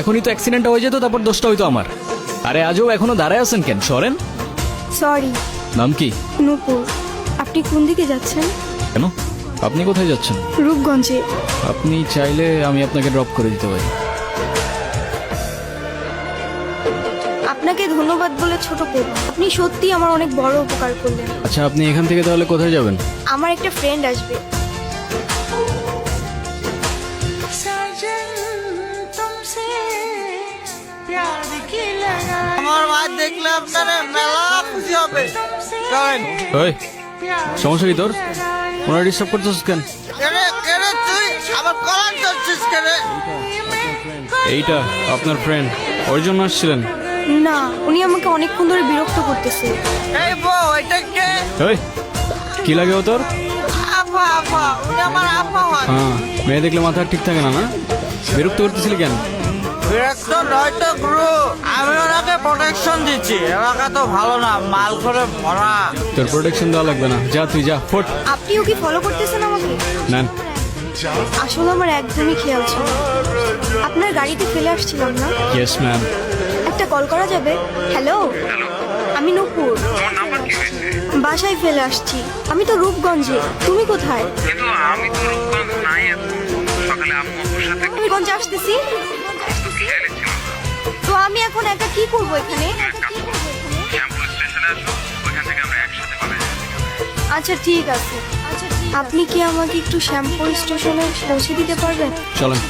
এখনই তো অ্যাক্সিডেন্টটা হয়ে যেত, তারপর দোষটা হইতো আমার। আরে আজও এখনো দাঁড়ায় আছেন কেন, সরেন। সরি। নাম কি? নূপুর। আপনি কোন দিকে যাচ্ছেন? কেন, আপনি কোথায় যাচ্ছেন? রূপগঞ্জে। আপনি চাইলে আমি আপনাকে ড্রপ করে দিতে পারি। আপনাকে ধন্যবাদ বলে ছোট করব, আপনি সত্যি আমার অনেক বড় উপকার করলেন। আচ্ছা, আপনি এখান থেকে তাহলে কোথায় যাবেন? আমার একটা ফ্রেন্ড আসবে। আমার মা দেখলে আপনারা মেলা খুশি হবে। চলেন। ওই, সমস্যা কি তোর? ওনারা ডিস্টার্ব করতেছিস কেন? কেরে কেরে তুই আমার কলার ধরছিস কেরে? এইটা আপনার ফ্রেন্ড, ওর জন্য আসছিলেন? না, উনি আমাকে অনেকক্ষণ ধরে বিরক্ত করতেছে। এই বউ, এটা কে? ওই, কি লাগে ও তোর? আপা আপা, উনি আমার আপা হয়। হ্যাঁ, মেয়ে দেখলে মাথা ঠিক থাকে না, না? বিরক্ত করতেছিলি কেন? বিরক্ত নয় তো গুরু, আমি ওনাকে প্রোটেকশন দিচ্ছি। এলাকা তো ভালো না, মাল করে ভরা। তোর প্রোটেকশন দেওয়া লাগবে না, যা তুই যা, ফোট। আপনিও কি ফলো করতেছেন আমাকে? নেন। আসলে আমার একদমই খেয়াল ছিল না। আপনার গাড়িতে ফেলে আসছিলাম না? Yes ma'am. একটা কল করা যাবে? হ্যালো, আমি নূপুর। বাসায় ফেলে আসছি। আমি তো রূপগঞ্জে। তুমি কোথায়? কিন্তু আমি তো রূপগঞ্জ নাই এখন। সকালে আম্মু আপুর সাথে আমি গঞ্জে আসতেছি। তো খেয়ালে ছিল। তো আমি এখন একা কি করবো এখানে? শ্যামপুর স্টেশনে আসো, ওইখান থেকে আমরা একসাথে কলেজে যাবো। আচ্ছা ঠিক আছে। আপনি কি আমাকে একটু শ্যামপুর স্টেশনে পৌঁছে দিতে পারবেন? চলেন।